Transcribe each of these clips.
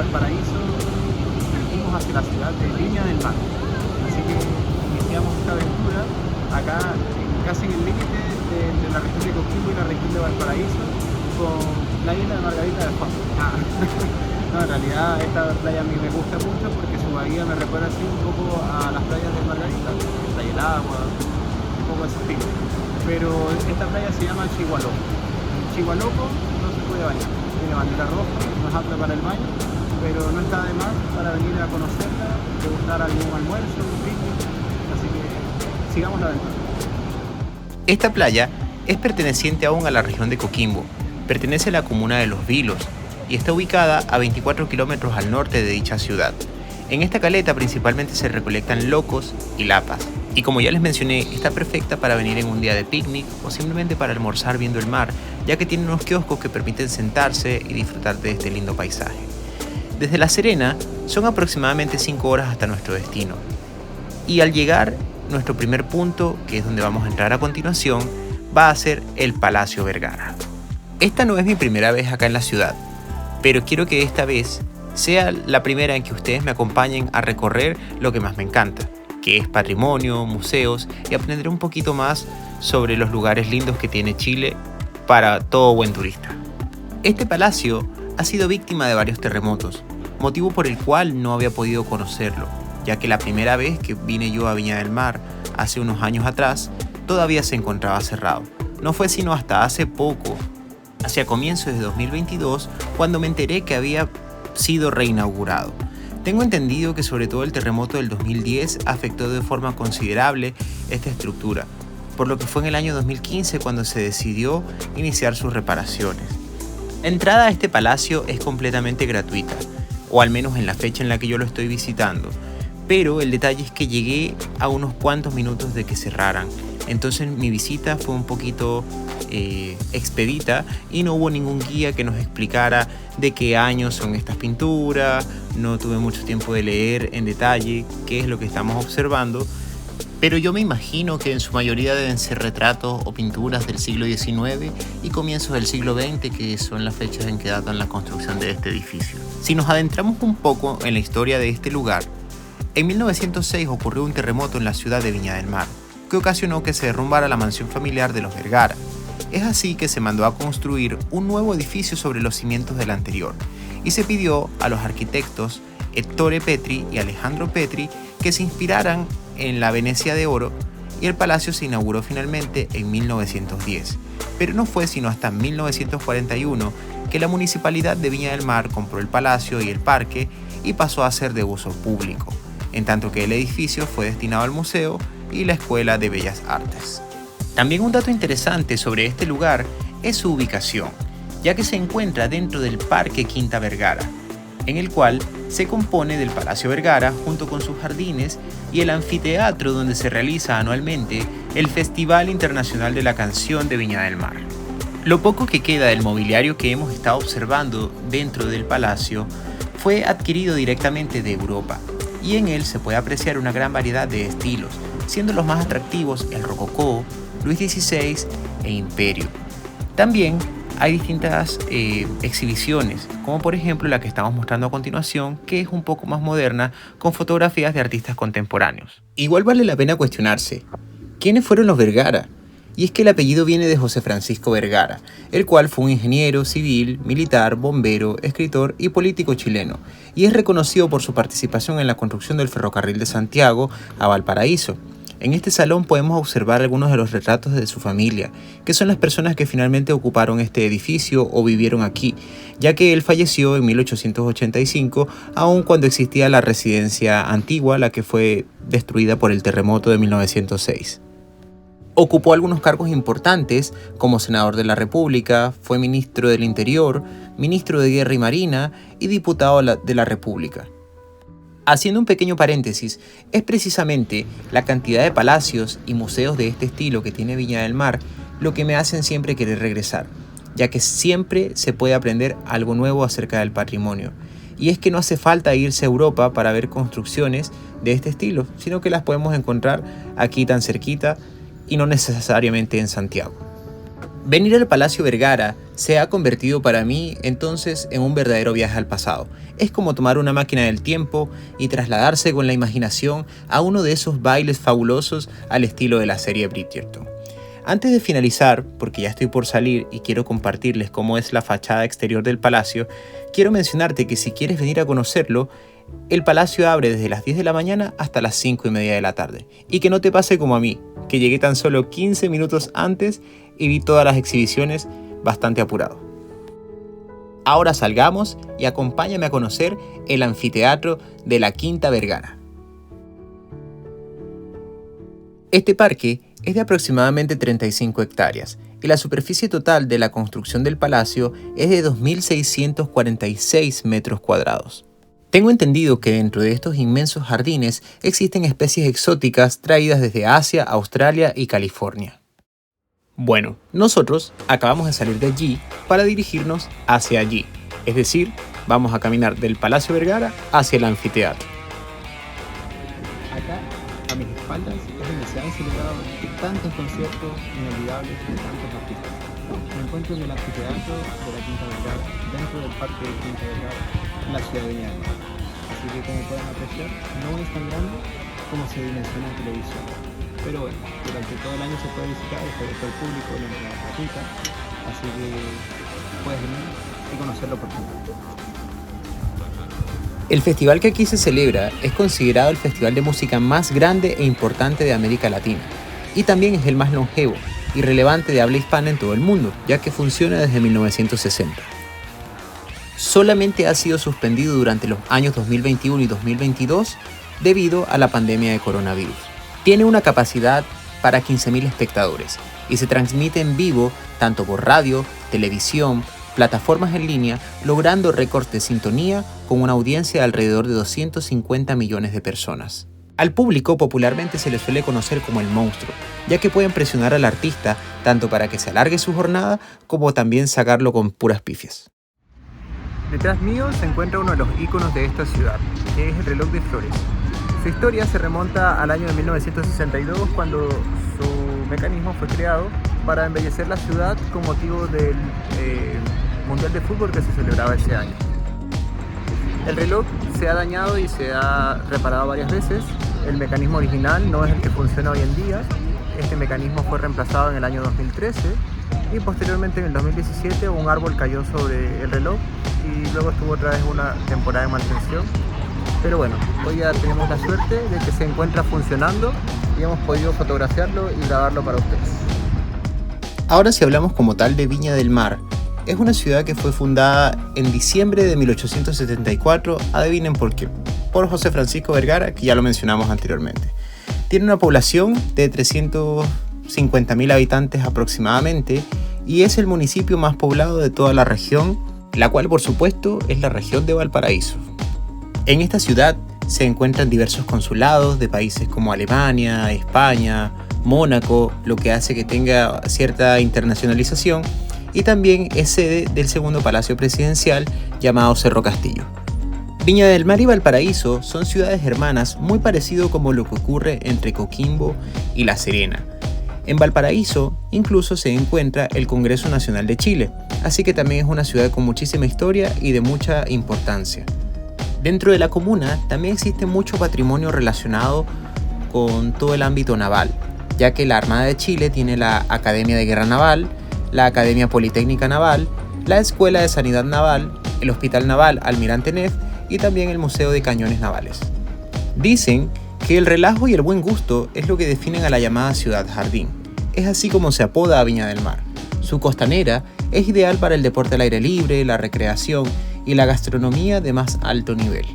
Valparaíso, fuimos hacia la ciudad de Viña del Mar. Así que iniciamos esta aventura acá, casi en el límite entre la región de Coquimbo y la región de Valparaíso, con la isla de Margarita de fondo. No, en realidad esta playa a mí me gusta mucho porque su bahía me recuerda así un poco a las playas de Margarita, está el agua, un poco ese estilo. Pero esta playa se llama Chihualoco. En Chihualoco no se puede bañar, tiene bandera roja, no es apta para el baño, pero no está de más para venir a conocerla, degustar algún almuerzo, un picnic, así que sigamos la aventura. Esta playa es perteneciente aún a la región de Coquimbo, pertenece a la comuna de Los Vilos y está ubicada a 24 kilómetros al norte de dicha ciudad. En esta caleta principalmente se recolectan locos y lapas, y como ya les mencioné, está perfecta para venir en un día de picnic o simplemente para almorzar viendo el mar, ya que tiene unos kioscos que permiten sentarse y disfrutar de este lindo paisaje. Desde La Serena son aproximadamente 5 horas hasta nuestro destino, y al llegar nuestro primer punto, que es donde vamos a entrar a continuación, va a ser el Palacio Vergara. Esta no es mi primera vez acá en la ciudad, pero quiero que esta vez sea la primera en que ustedes me acompañen a recorrer lo que más me encanta, que es patrimonio, museos y aprender un poquito más sobre los lugares lindos que tiene Chile para todo buen turista. Este palacio ha sido víctima de varios terremotos, motivo por el cual no había podido conocerlo, ya que la primera vez que vine yo a Viña del Mar, hace unos años atrás, todavía se encontraba cerrado. No fue sino hasta hace poco, hacia comienzos de 2022, cuando me enteré que había sido reinaugurado. Tengo entendido que sobre todo el terremoto del 2010 afectó de forma considerable esta estructura, por lo que fue en el año 2015 cuando se decidió iniciar sus reparaciones. La entrada a este palacio es completamente gratuita, o al menos en la fecha en la que yo lo estoy visitando, pero el detalle es que llegué a unos cuantos minutos de que cerraran. Entonces mi visita fue un poquito expedita y no hubo ningún guía que nos explicara de qué años son estas pinturas, no tuve mucho tiempo de leer en detalle qué es lo que estamos observando, pero yo me imagino que en su mayoría deben ser retratos o pinturas del siglo XIX y comienzos del siglo XX, que son las fechas en que datan la construcción de este edificio. Si nos adentramos un poco en la historia de este lugar, en 1906 ocurrió un terremoto en la ciudad de Viña del Mar, que ocasionó que se derrumbara la mansión familiar de los Vergara. Es así que se mandó a construir un nuevo edificio sobre los cimientos del anterior, y se pidió a los arquitectos Ettore Petri y Alejandro Petri que se inspiraran en la Venecia de oro, y el palacio se inauguró finalmente en 1910. Pero no fue sino hasta 1941 que la municipalidad de Viña del Mar compró el palacio y el parque y pasó a ser de uso público, en tanto que el edificio fue destinado al museo y la Escuela de Bellas Artes. También un dato interesante sobre este lugar es su ubicación, ya que se encuentra dentro del Parque Quinta Vergara, en el cual se compone del Palacio Vergara junto con sus jardines y el anfiteatro donde se realiza anualmente el Festival Internacional de la Canción de Viña del Mar. Lo poco que queda del mobiliario que hemos estado observando dentro del palacio fue adquirido directamente de Europa, y en él se puede apreciar una gran variedad de estilos, siendo los más atractivos el rococó, Luis XVI e Imperio. También hay distintas exhibiciones, como por ejemplo la que estamos mostrando a continuación, que es un poco más moderna, con fotografías de artistas contemporáneos. Igual vale la pena cuestionarse, ¿quiénes fueron los Vergara? Y es que el apellido viene de José Francisco Vergara, el cual fue un ingeniero civil, militar, bombero, escritor y político chileno, y es reconocido por su participación en la construcción del ferrocarril de Santiago a Valparaíso. En este salón podemos observar algunos de los retratos de su familia, que son las personas que finalmente ocuparon este edificio o vivieron aquí, ya que él falleció en 1885, aun cuando existía la residencia antigua, la que fue destruida por el terremoto de 1906. Ocupó algunos cargos importantes como senador de la República, fue ministro del Interior, ministro de Guerra y Marina y diputado de la República. Haciendo un pequeño paréntesis, es precisamente la cantidad de palacios y museos de este estilo que tiene Viña del Mar lo que me hacen siempre querer regresar, ya que siempre se puede aprender algo nuevo acerca del patrimonio. Y es que no hace falta irse a Europa para ver construcciones de este estilo, sino que las podemos encontrar aquí tan cerquita y no necesariamente en Santiago. Venir al Palacio Vergara se ha convertido para mí entonces en un verdadero viaje al pasado. Es como tomar una máquina del tiempo y trasladarse con la imaginación a uno de esos bailes fabulosos al estilo de la serie Bridgerton. Antes de finalizar, porque ya estoy por salir y quiero compartirles cómo es la fachada exterior del palacio, quiero mencionarte que si quieres venir a conocerlo, el palacio abre desde las 10 de la mañana hasta las 5:30 de la tarde. Y que no te pase como a mí, que llegué tan solo 15 minutos antes y vi todas las exhibiciones bastante apurado. Ahora salgamos y acompáñame a conocer el anfiteatro de la Quinta Vergara. Este parque es de aproximadamente 35 hectáreas y la superficie total de la construcción del palacio es de 2.646 metros cuadrados. Tengo entendido que dentro de estos inmensos jardines existen especies exóticas traídas desde Asia, Australia y California. Bueno, nosotros acabamos de salir de allí para dirigirnos hacia allí, es decir, vamos a caminar del Palacio Vergara hacia el anfiteatro. Acá, a mis espaldas, es donde se han celebrado tantos conciertos inolvidables de tantos artistas. Me encuentro en el anfiteatro de la Quinta Vergara, dentro del Parque de Quinta Vergara, en la ciudad de Viña del Mar. Así que, como pueden apreciar, no es tan grande como se dimensiona en televisión. Pero bueno, durante todo el año se puede visitar, está abierto al público, la entrada es gratuita, así que puedes venir y conocerlo por completo. El festival que aquí se celebra es considerado el festival de música más grande e importante de América Latina y también es el más longevo y relevante de habla hispana en todo el mundo, ya que funciona desde 1960. Solamente ha sido suspendido durante los años 2021 y 2022 debido a la pandemia de coronavirus. Tiene una capacidad para 15.000 espectadores y se transmite en vivo tanto por radio, televisión, plataformas en línea, logrando récords de sintonía con una audiencia de alrededor de 250 millones de personas. Al público popularmente se le suele conocer como el monstruo, ya que pueden presionar al artista tanto para que se alargue su jornada como también sacarlo con puras pifias. Detrás mío se encuentra uno de los íconos de esta ciudad, que es el reloj de flores. Su historia se remonta al año de 1962, cuando su mecanismo fue creado para embellecer la ciudad con motivo del Mundial de Fútbol que se celebraba ese año. El reloj se ha dañado y se ha reparado varias veces. El mecanismo original no es el que funciona hoy en día. Este mecanismo fue reemplazado en el año 2013 y posteriormente en el 2017 un árbol cayó sobre el reloj y luego estuvo otra vez una temporada de mantención. Pero bueno, hoy ya tenemos la suerte de que se encuentra funcionando y hemos podido fotografiarlo y grabarlo para ustedes. Ahora, si hablamos como tal de Viña del Mar, es una ciudad que fue fundada en diciembre de 1874, adivinen por qué, por José Francisco Vergara, que ya lo mencionamos anteriormente. Tiene una población de 350.000 habitantes aproximadamente y es el municipio más poblado de toda la región, la cual por supuesto es la región de Valparaíso. En esta ciudad se encuentran diversos consulados de países como Alemania, España, Mónaco, lo que hace que tenga cierta internacionalización, y también es sede del segundo palacio presidencial llamado Cerro Castillo. Viña del Mar y Valparaíso son ciudades hermanas muy parecido como lo que ocurre entre Coquimbo y La Serena. En Valparaíso incluso se encuentra el Congreso Nacional de Chile, así que también es una ciudad con muchísima historia y de mucha importancia. Dentro de la comuna también existe mucho patrimonio relacionado con todo el ámbito naval, ya que la Armada de Chile tiene la Academia de Guerra Naval, la Academia Politécnica Naval, la Escuela de Sanidad Naval, el Hospital Naval Almirante Neff y también el Museo de Cañones Navales. Dicen que el relajo y el buen gusto es lo que definen a la llamada Ciudad Jardín. Es así como se apoda a Viña del Mar. Su costanera es ideal para el deporte al aire libre, la recreación y la gastronomía de más alto nivel.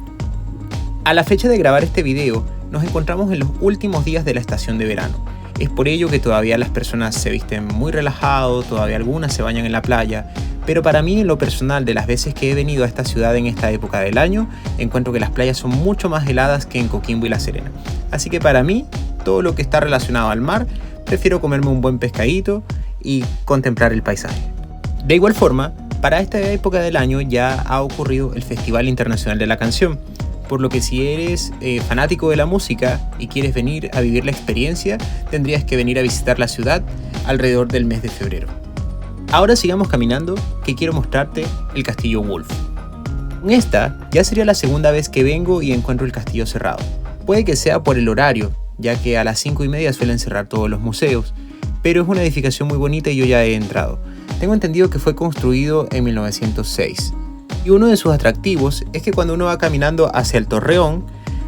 A la fecha de grabar este video, nos encontramos en los últimos días de la estación de verano. Es por ello que todavía las personas se visten muy relajados, todavía algunas se bañan en la playa, pero para mí, en lo personal, de las veces que he venido a esta ciudad en esta época del año, encuentro que las playas son mucho más heladas que en Coquimbo y La Serena. Así que para mí, todo lo que está relacionado al mar, prefiero comerme un buen pescadito y contemplar el paisaje. De igual forma, para esta época del año ya ha ocurrido el Festival Internacional de la Canción, por lo que si eres fanático de la música y quieres venir a vivir la experiencia, tendrías que venir a visitar la ciudad alrededor del mes de febrero. Ahora sigamos caminando, que quiero mostrarte el Castillo Wolf. Con esta ya sería la segunda vez que vengo y encuentro el castillo cerrado. Puede que sea por el horario, ya que a las 5:30 suelen cerrar todos los museos, pero es una edificación muy bonita y yo ya he entrado. Tengo entendido que fue construido en 1906. Y uno de sus atractivos es que cuando uno va caminando hacia el torreón,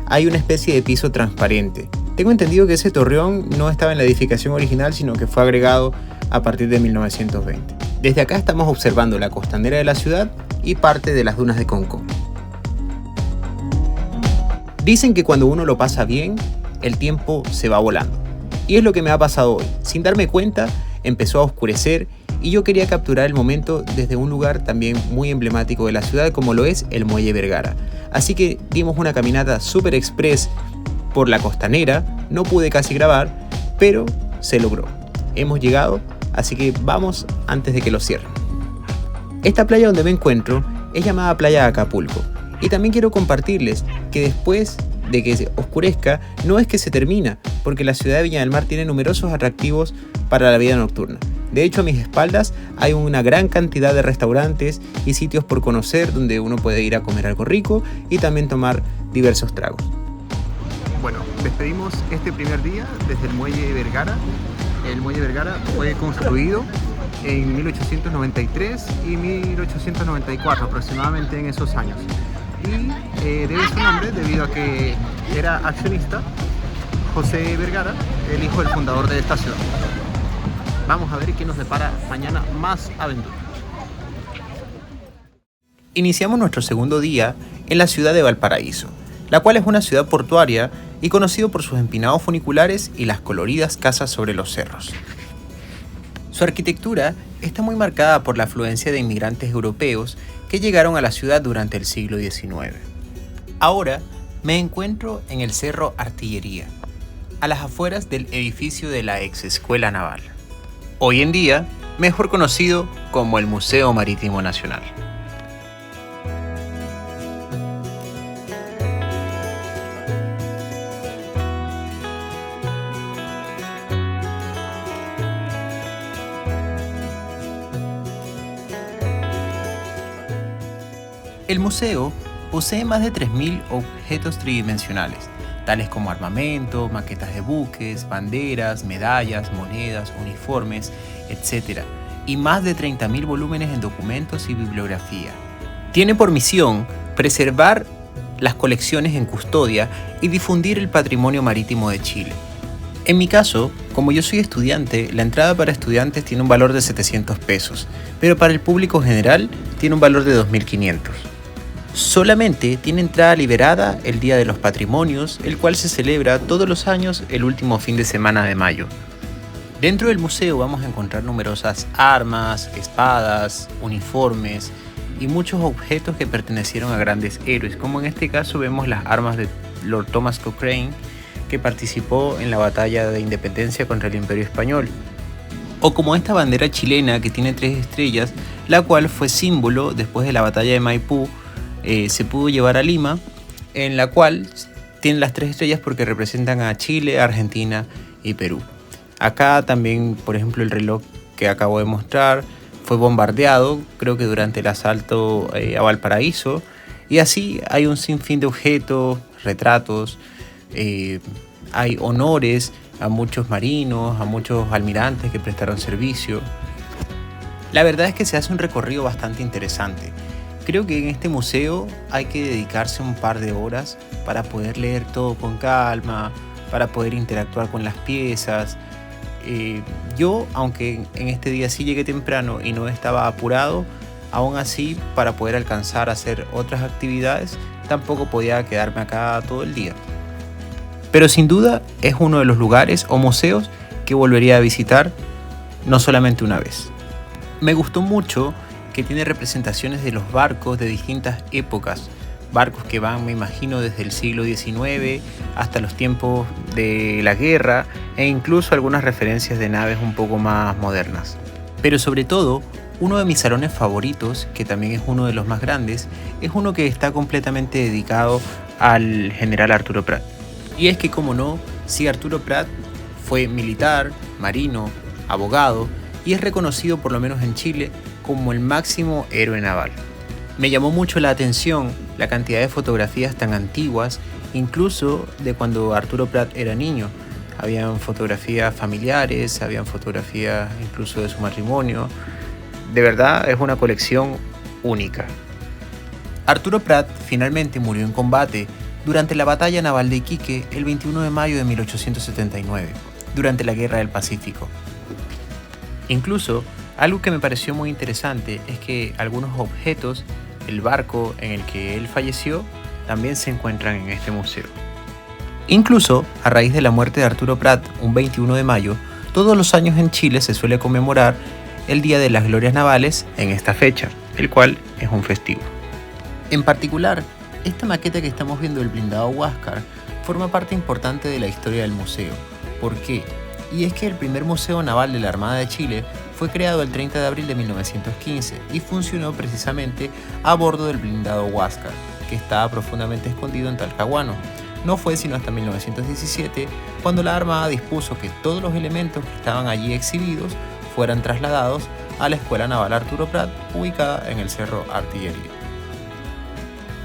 hay una especie de piso transparente. Tengo entendido que ese torreón no estaba en la edificación original, sino que fue agregado a partir de 1920. Desde acá estamos observando la costanera de la ciudad y parte de las dunas de Concón. Dicen que cuando uno lo pasa bien, el tiempo se va volando. Y es lo que me ha pasado hoy. Sin darme cuenta, empezó a oscurecer y yo quería capturar el momento desde un lugar también muy emblemático de la ciudad como lo es el Muelle Vergara. Así que dimos una caminata super express por la costanera, no pude casi grabar, pero se logró. Hemos llegado, así que vamos antes de que lo cierren. Esta playa donde me encuentro es llamada Playa Acapulco y también quiero compartirles que después de que se oscurezca no es que se termina, porque la ciudad de Viña del Mar tiene numerosos atractivos para la vida nocturna. De hecho, a mis espaldas hay una gran cantidad de restaurantes y sitios por conocer donde uno puede ir a comer algo rico y también tomar diversos tragos. Bueno, despedimos este primer día desde el Muelle Vergara. El Muelle Vergara fue construido en 1893 y 1894 aproximadamente, en esos años. Y debe su nombre debido a que era accionista José Vergara, el hijo del fundador de esta ciudad. Vamos a ver qué nos depara mañana más aventuras. Iniciamos nuestro segundo día en la ciudad de Valparaíso, la cual es una ciudad portuaria y conocido por sus empinados funiculares y las coloridas casas sobre los cerros. Su arquitectura está muy marcada por la afluencia de inmigrantes europeos que llegaron a la ciudad durante el siglo XIX. Ahora me encuentro en el Cerro Artillería, a las afueras del edificio de la ex Escuela Naval. Hoy en día, mejor conocido como el Museo Marítimo Nacional. El museo posee más de 3.000 objetos tridimensionales, tales como armamento, maquetas de buques, banderas, medallas, monedas, uniformes, etc. y más de 30.000 volúmenes en documentos y bibliografía. Tiene por misión preservar las colecciones en custodia y difundir el patrimonio marítimo de Chile. En mi caso, como yo soy estudiante, la entrada para estudiantes tiene un valor de 700 pesos, pero para el público general tiene un valor de 2.500. Solamente tiene entrada liberada el Día de los Patrimonios, el cual se celebra todos los años el último fin de semana de mayo. Dentro del museo vamos a encontrar numerosas armas, espadas, uniformes y muchos objetos que pertenecieron a grandes héroes, como en este caso vemos las armas de Lord Thomas Cochrane, que participó en la batalla de independencia contra el Imperio Español. O como esta bandera chilena que tiene 3 estrellas, la cual fue símbolo después de la batalla de Maipú. Se pudo llevar a Lima, en la cual tiene las 3 estrellas porque representan a Chile, Argentina y Perú. Acá también, por ejemplo, el reloj que acabo de mostrar fue bombardeado, creo que durante el asalto a Valparaíso, y así hay un sinfín de objetos, retratos, hay honores a muchos marinos, a muchos almirantes que prestaron servicio. La verdad es que se hace un recorrido bastante interesante. Creo que en este museo hay que dedicarse un par de horas para poder leer todo con calma, para poder interactuar con las piezas. Yo, aunque en este día sí llegué temprano y no estaba apurado, aún así para poder alcanzar a hacer otras actividades, tampoco podía quedarme acá todo el día. Pero sin duda es uno de los lugares o museos que volvería a visitar no solamente una vez. Me gustó mucho que tiene representaciones de los barcos de distintas épocas, barcos que van, me imagino, desde el siglo XIX hasta los tiempos de la guerra e incluso algunas referencias de naves un poco más modernas. Pero sobre todo, uno de mis salones favoritos, que también es uno de los más grandes, es uno que está completamente dedicado al general Arturo Prat. Y es que, como no, sí, Arturo Prat fue militar, marino, abogado y es reconocido, por lo menos en Chile, como el máximo héroe naval. Me llamó mucho la atención la cantidad de fotografías tan antiguas, incluso de cuando Arturo Prat era niño. Habían fotografías familiares, habían fotografías incluso de su matrimonio. De verdad es una colección única. Arturo Prat finalmente murió en combate durante la batalla naval de Iquique el 21 de mayo de 1879, durante la Guerra del Pacífico. Incluso, algo que me pareció muy interesante es que algunos objetos del barco en el que él falleció también se encuentran en este museo. Incluso, a raíz de la muerte de Arturo Prat, un 21 de mayo, todos los años en Chile se suele conmemorar el Día de las Glorias Navales en esta fecha, el cual es un festivo. En particular, esta maqueta que estamos viendo del blindado Huáscar forma parte importante de la historia del museo. ¿Por qué? Y es que el primer museo naval de la Armada de Chile fue creado el 30 de abril de 1915 y funcionó precisamente a bordo del blindado Huáscar, que estaba profundamente escondido en Talcahuano. No fue sino hasta 1917 cuando la Armada dispuso que todos los elementos que estaban allí exhibidos fueran trasladados a la Escuela Naval Arturo Prat, ubicada en el Cerro Artillería.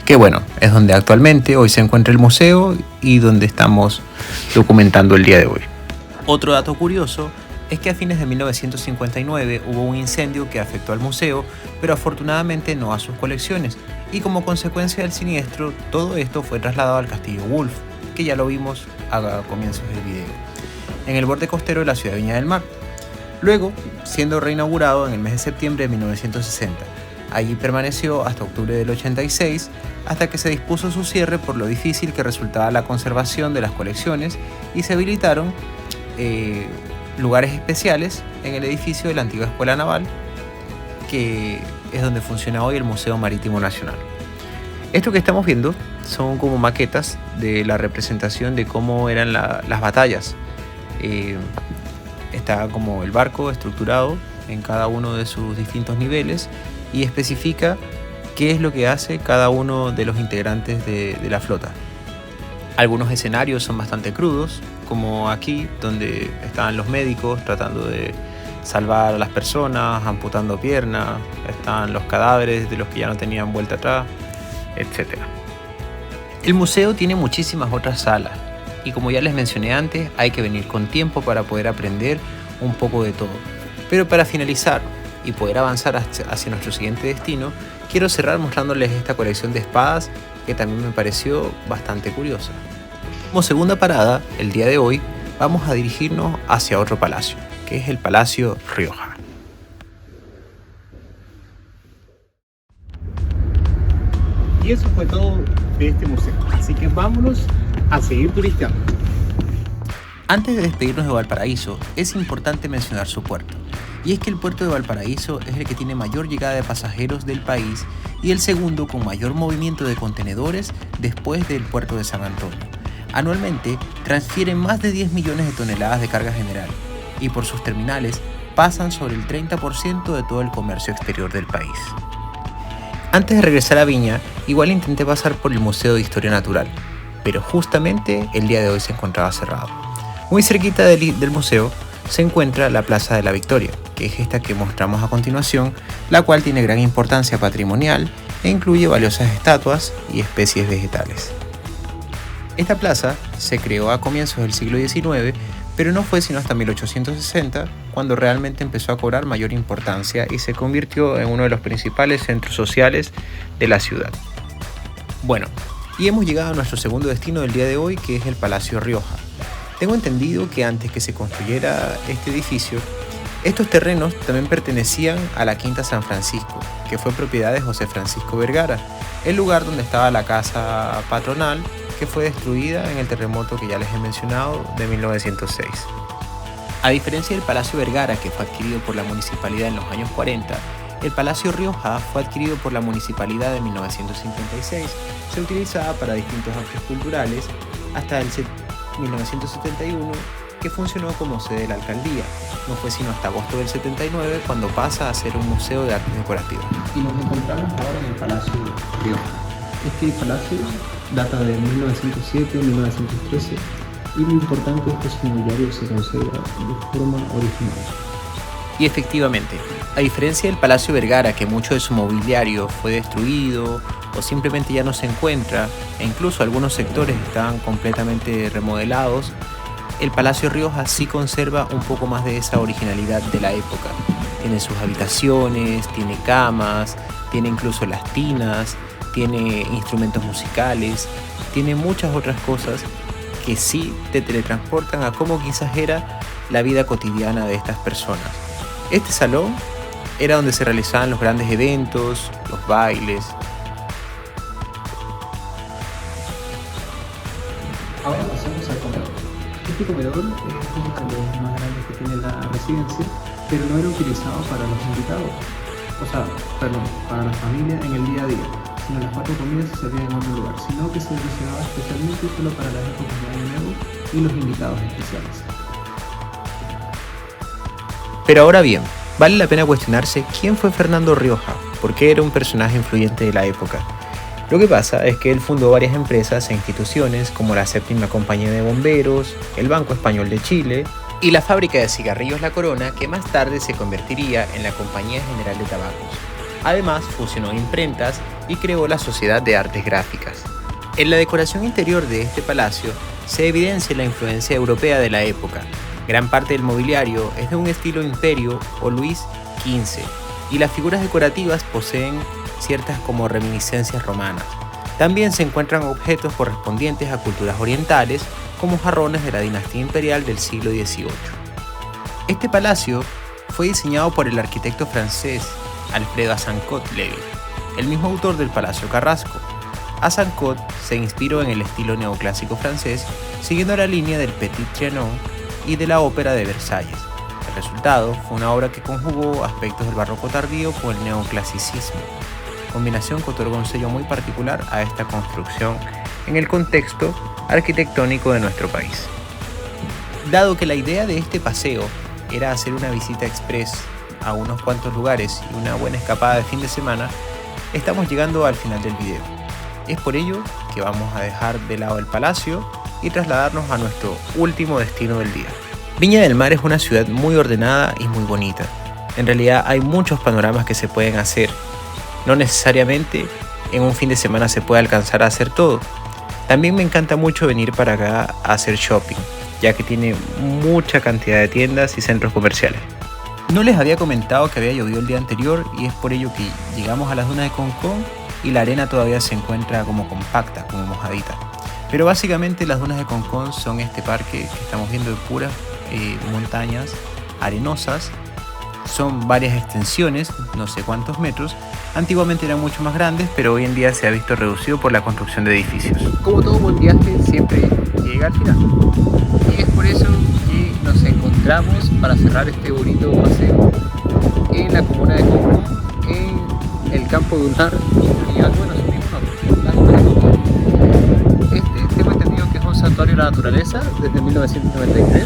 Que bueno, es donde actualmente hoy se encuentra el museo y donde estamos documentando el día de hoy. Otro dato curioso es que a fines de 1959 hubo un incendio que afectó al museo, pero afortunadamente no a sus colecciones, y como consecuencia del siniestro, todo esto fue trasladado al Castillo Wolf, que ya lo vimos a comienzos del video, en el borde costero de la ciudad de Viña del Mar. Luego, siendo reinaugurado en el mes de septiembre de 1960. Allí permaneció hasta octubre del 86, hasta que se dispuso su cierre por lo difícil que resultaba la conservación de las colecciones y se habilitaron lugares especiales en el edificio de la antigua Escuela Naval, que es donde funciona hoy el Museo Marítimo Nacional. Esto que estamos viendo son como maquetas de la representación de cómo eran las batallas. Está como el barco estructurado en cada uno de sus distintos niveles y especifica qué es lo que hace cada uno de los integrantes de la flota. Algunos escenarios son bastante crudos, como aquí, donde estaban los médicos tratando de salvar a las personas, amputando piernas, están los cadáveres de los que ya no tenían vuelta atrás, etc. El museo tiene muchísimas otras salas y, como ya les mencioné antes, hay que venir con tiempo para poder aprender un poco de todo. Pero para finalizar y poder avanzar hacia nuestro siguiente destino, quiero cerrar mostrándoles esta colección de espadas que también me pareció bastante curiosa. Como segunda parada, el día de hoy, vamos a dirigirnos hacia otro palacio, que es el Palacio Rioja. Y eso fue todo de este museo, así que vámonos a seguir turisteando. Antes de despedirnos de Valparaíso, es importante mencionar su puerto. Y es que el puerto de Valparaíso es el que tiene mayor llegada de pasajeros del país y el segundo con mayor movimiento de contenedores después del puerto de San Antonio. Anualmente transfieren más de 10 millones de toneladas de carga general y por sus terminales pasan sobre el 30% de todo el comercio exterior del país. Antes de regresar a Viña, igual intenté pasar por el Museo de Historia Natural, pero justamente el día de hoy se encontraba cerrado. Muy cerquita del museo se encuentra la Plaza de la Victoria, que es esta que mostramos a continuación, la cual tiene gran importancia patrimonial e incluye valiosas estatuas y especies vegetales. Esta plaza se creó a comienzos del siglo XIX, pero no fue sino hasta 1860 cuando realmente empezó a cobrar mayor importancia y se convirtió en uno de los principales centros sociales de la ciudad. Bueno, y hemos llegado a nuestro segundo destino del día de hoy, que es el Palacio Rioja. Tengo entendido que antes que se construyera este edificio, estos terrenos también pertenecían a la Quinta San Francisco, que fue propiedad de José Francisco Vergara, el lugar donde estaba la casa patronal, que fue destruida en el terremoto que ya les he mencionado de 1906. A diferencia del Palacio Vergara, que fue adquirido por la municipalidad en los años 40, el Palacio Rioja fue adquirido por la municipalidad en 1956. Se utilizaba para distintos actos culturales hasta el 1971, que funcionó como sede de la alcaldía. No fue sino hasta agosto del 79 cuando pasa a ser un museo de artes decorativas. Y nos encontramos ahora en el Palacio Rioja. Este palacio data de 1907-1913 y lo importante es que su mobiliario se conserva de forma original. Y efectivamente, a diferencia del Palacio Vergara, que mucho de su mobiliario fue destruido o simplemente ya no se encuentra, e incluso algunos sectores estaban completamente remodelados, el Palacio Rioja sí conserva un poco más de esa originalidad de la época. Tiene sus habitaciones, tiene camas, tiene incluso las tinas, tiene instrumentos musicales, tiene muchas otras cosas que sí te teletransportan a cómo quizás era la vida cotidiana de estas personas. Este salón era donde se realizaban los grandes eventos, los bailes. Ahora pasamos al comedor. Este comedor es uno de los más grandes que tiene la residencia, pero no era utilizado para los invitados, para la familia en el día a día, sino las 4 comidas se servían en otro lugar, sino que se reservaba especialmente solo para las épocas de Año Nuevo y los invitados especiales. Pero ahora bien, vale la pena cuestionarse quién fue Fernando Rioja, por qué era un personaje influyente de la época. Lo que pasa es que él fundó varias empresas e instituciones como la Séptima Compañía de Bomberos, el Banco Español de Chile y la fábrica de cigarrillos La Corona, que más tarde se convertiría en la Compañía General de Tabacos. Además, fusionó imprentas y creó la Sociedad de Artes Gráficas. En la decoración interior de este palacio se evidencia la influencia europea de la época. Gran parte del mobiliario es de un estilo imperio o Luis XV, y las figuras decorativas poseen ciertas como reminiscencias romanas. También se encuentran objetos correspondientes a culturas orientales, como jarrones de la dinastía imperial del siglo XVIII. Este palacio fue diseñado por el arquitecto francés Alfredo Azincourt-Levy, el mismo autor del Palacio Carrasco. Azincourt se inspiró en el estilo neoclásico francés, siguiendo la línea del Petit Trianon y de la Ópera de Versalles. El resultado fue una obra que conjugó aspectos del barroco tardío con el neoclasicismo, combinación que otorga un sello muy particular a esta construcción en el contexto arquitectónico de nuestro país. Dado que la idea de este paseo era hacer una visita express a unos cuantos lugares y una buena escapada de fin de semana, estamos llegando al final del video. Es por ello que vamos a dejar de lado el palacio y trasladarnos a nuestro último destino del día. Viña del Mar es una ciudad muy ordenada y muy bonita. En realidad hay muchos panoramas que se pueden hacer. No necesariamente en un fin de semana se puede alcanzar a hacer todo. También me encanta mucho venir para acá a hacer shopping, ya que tiene mucha cantidad de tiendas y centros comerciales. No les había comentado que había llovido el día anterior y es por ello que llegamos a las dunas de Concón y la arena todavía se encuentra como compacta, como mojadita. Pero básicamente las dunas de Concón son este parque que estamos viendo de puras montañas arenosas. Son varias extensiones, no sé cuántos metros. Antiguamente eran mucho más grandes, pero hoy en día se ha visto reducido por la construcción de edificios. Como todo buen viaje, siempre llega al final. Y es por eso que nos encontramos para cerrar este bonito paseo en la comuna de Concón, en el campo dunar. Tengo entendido que es un santuario de la naturaleza desde 1993.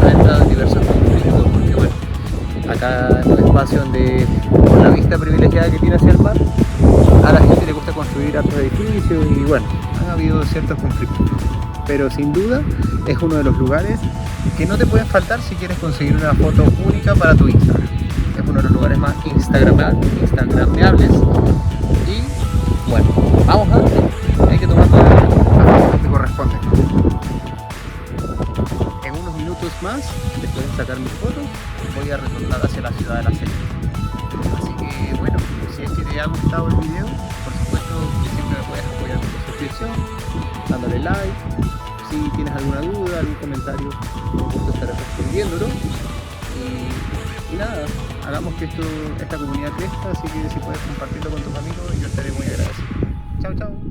Ha entrado en diversos conflictos porque, bueno, acá es un espacio donde, por la vista privilegiada que tiene hacia el mar, a la gente le gusta construir altos edificios y, bueno, han habido ciertos conflictos. Pero sin duda es uno de los lugares que no te pueden faltar si quieres conseguir una foto única para tu Instagram. Es uno de los lugares más instagrameables. Y bueno, vamos a ver. Hay que tomar todas las fotos que corresponden. En unos minutos más, después de sacar mis fotos, voy a retornar hacia la ciudad de La Serena. Así que bueno, si es que te ha gustado el video, por supuesto que siempre me puedes apoyar con tu suscripción, dándole like. Si tienes alguna duda, algún comentario, con gusto estaré respondiéndolo. Y nada, hagamos que esta comunidad crezca, así que si puedes compartirlo con tus amigos, yo estaré muy agradecido. Chao, chao.